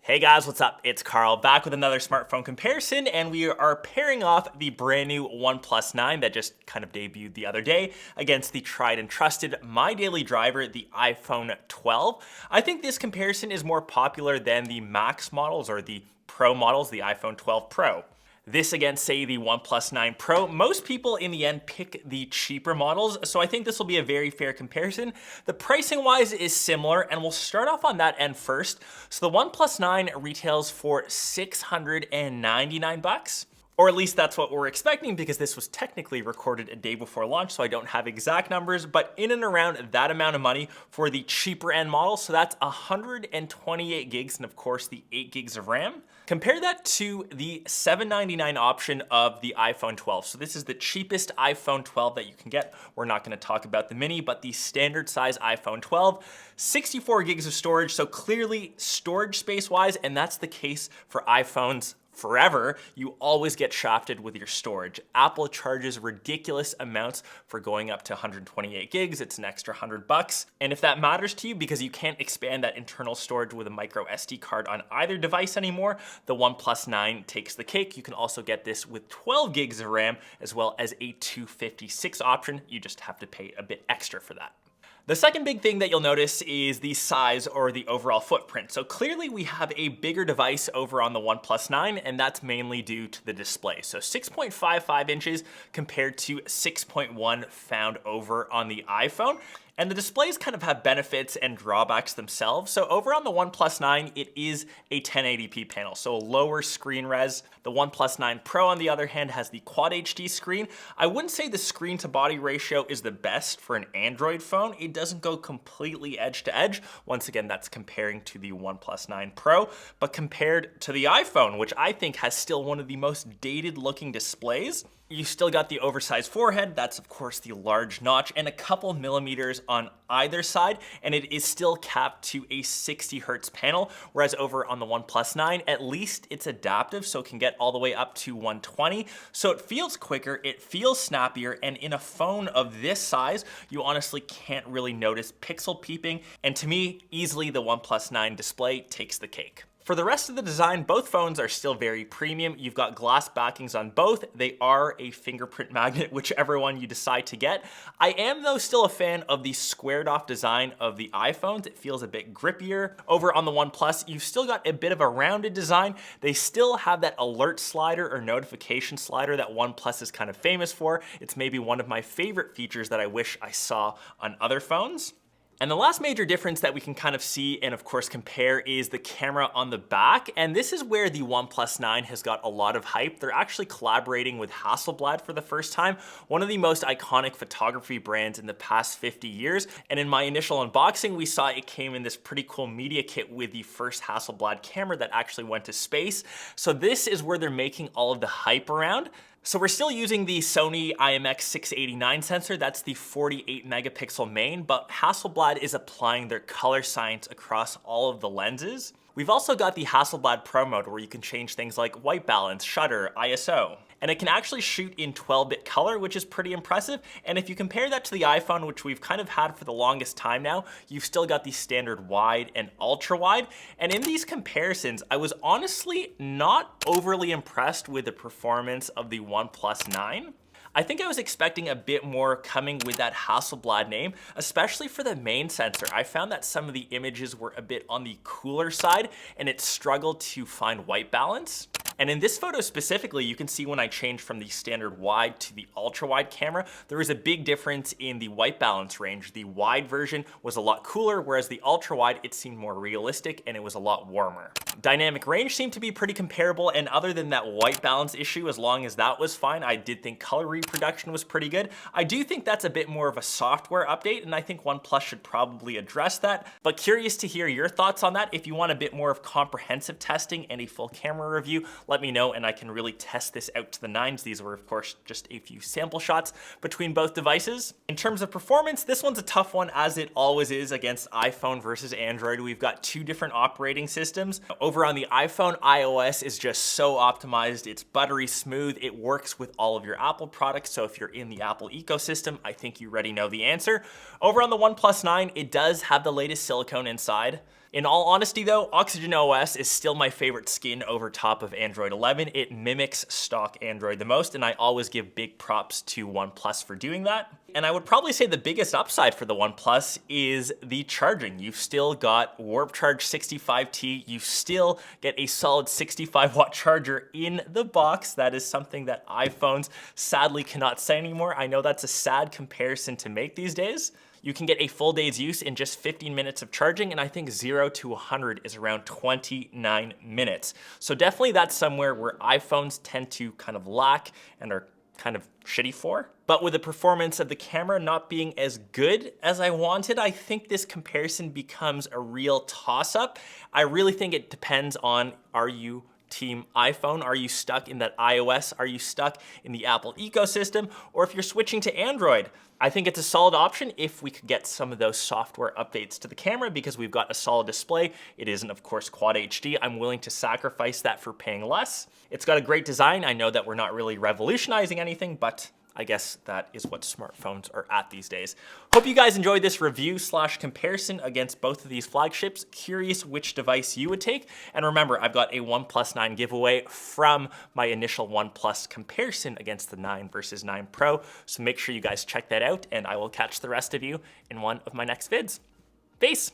Hey guys, what's up? It's Carl back with another smartphone comparison, and we are pairing off the brand new OnePlus 9 that just kind of debuted the other day against the tried and trusted My Daily Driver, the iPhone 12. I think this comparison is more popular than the Max models or the Pro models, the iPhone 12 Pro. This against, say, the OnePlus 9 Pro. Most people in the end pick the cheaper models, so I think this will be a very fair comparison. The pricing wise is similar, and we'll start off on that end first. So the OnePlus 9 retails for $699. Or at least that's what we're expecting, because this was technically recorded a day before launch, so I don't have exact numbers, but in and around that amount of money for the cheaper end model. So that's 128 gigs and of course the 8 gigs of RAM. Compare that to the $799 option of the iPhone 12. So this is the cheapest iPhone 12 that you can get. We're not going to talk about the mini, but the standard size iPhone 12, 64 gigs of storage. So clearly storage space wise, and that's the case for iPhones forever, you always get shafted with your storage. Apple charges ridiculous amounts for going up to 128 gigs. It's an extra $100. And if that matters to you because you can't expand that internal storage with a micro SD card on either device anymore, the OnePlus 9 takes the cake. You can also get this with 12 gigs of RAM as well as a 256 option. You just have to pay a bit extra for that. The second big thing that you'll notice is the size or the overall footprint. So clearly we have a bigger device over on the OnePlus 9, and that's mainly due to the display. So 6.55 inches compared to 6.1 found over on the iPhone. And the displays kind of have benefits and drawbacks themselves. So over on the OnePlus 9, it is a 1080p panel, so a lower screen res. The OnePlus 9 Pro, on the other hand, has the Quad HD screen. I wouldn't say the screen to body ratio is the best for an Android phone. It doesn't go completely edge to edge. Once again, that's comparing to the OnePlus 9 Pro, but compared to the iPhone, which I think has still one of the most dated looking displays, you still got the oversized forehead. That's of course the large notch and a couple millimeters on either side, and it is still capped to a 60 hertz panel, whereas over on the OnePlus 9, at least it's adaptive, so it can get all the way up to 120. So it feels quicker, it feels snappier, and in a phone of this size, you honestly can't really notice pixel peeping. And to me, easily the OnePlus 9 display takes the cake. For the rest of the design, both phones are still very premium. You've got glass backings on both. They are a fingerprint magnet, whichever one you decide to get. I am, though, still a fan of the squared off design of the iPhones. It feels a bit grippier. Over on the OnePlus, you've still got a bit of a rounded design. They still have that alert slider or notification slider that OnePlus is kind of famous for. It's maybe one of my favorite features that I wish I saw on other phones. And the last major difference that we can kind of see and of course compare is the camera on the back. And this is where the OnePlus 9 has got a lot of hype. They're actually collaborating with Hasselblad for the first time, one of the most iconic photography brands in the past 50 years. And in my initial unboxing, we saw it came in this pretty cool media kit with the first Hasselblad camera that actually went to space. So this is where they're making all of the hype around. So we're still using the Sony IMX689 sensor, that's the 48 megapixel main, but Hasselblad is applying their color science across all of the lenses. We've also got the Hasselblad Pro mode where you can change things like white balance, shutter, ISO. And it can actually shoot in 12-bit color, which is pretty impressive. And if you compare that to the iPhone, which we've kind of had for the longest time now, you've still got the standard wide and ultra wide. And in these comparisons, I was honestly not overly impressed with the performance of the OnePlus 9. I think I was expecting a bit more coming with that Hasselblad name, especially for the main sensor. I found that some of the images were a bit on the cooler side and it struggled to find white balance. And in this photo specifically, you can see when I changed from the standard wide to the ultra wide camera, there was a big difference in the white balance range. The wide version was a lot cooler, whereas the ultra wide, it seemed more realistic and it was a lot warmer. Dynamic range seemed to be pretty comparable, and other than that white balance issue, as long as that was fine, I did think color reproduction was pretty good. I do think that's a bit more of a software update, and I think OnePlus should probably address that, but curious to hear your thoughts on that. If you want a bit more of comprehensive testing and a full camera review, let me know and I can really test this out to the nines. These were of course just a few sample shots between both devices. In terms of performance, this one's a tough one, as it always is against iPhone versus Android. We've got two different operating systems. Over on the iPhone, iOS is just so optimized. It's buttery smooth. It works with all of your Apple products. So if you're in the Apple ecosystem, I think you already know the answer. Over on the OnePlus 9, it does have the latest silicone inside. In all honesty though, Oxygen OS is still my favorite skin over top of Android 11. It mimics stock Android the most, and I always give big props to OnePlus for doing that. And I would probably say the biggest upside for the OnePlus is the charging. You've still got Warp Charge 65T, you still get a solid 65 watt charger in the box. That is something that iPhones sadly cannot say anymore. I know that's a sad comparison to make these days. You can get a full day's use in just 15 minutes of charging, and I think 0 to 100 is around 29 minutes. So definitely that's somewhere where iPhones tend to kind of lack and are kind of shitty for. But with the performance of the camera not being as good as I wanted, I think this comparison becomes a real toss-up. I really think it depends on, are you Team iPhone? Are you stuck in that iOS? Are you stuck in the Apple ecosystem? Or if you're switching to Android, I think it's a solid option if we could get some of those software updates to the camera because we've got a solid display. It isn't, of course, Quad HD. I'm willing to sacrifice that for paying less. It's got a great design. I know that we're not really revolutionizing anything, but I guess that is what smartphones are at these days. Hope you guys enjoyed this review / comparison against both of these flagships. Curious which device you would take. And remember, I've got a OnePlus 9 giveaway from my initial OnePlus comparison against the 9 versus 9 Pro. So make sure you guys check that out, and I will catch the rest of you in one of my next vids. Peace.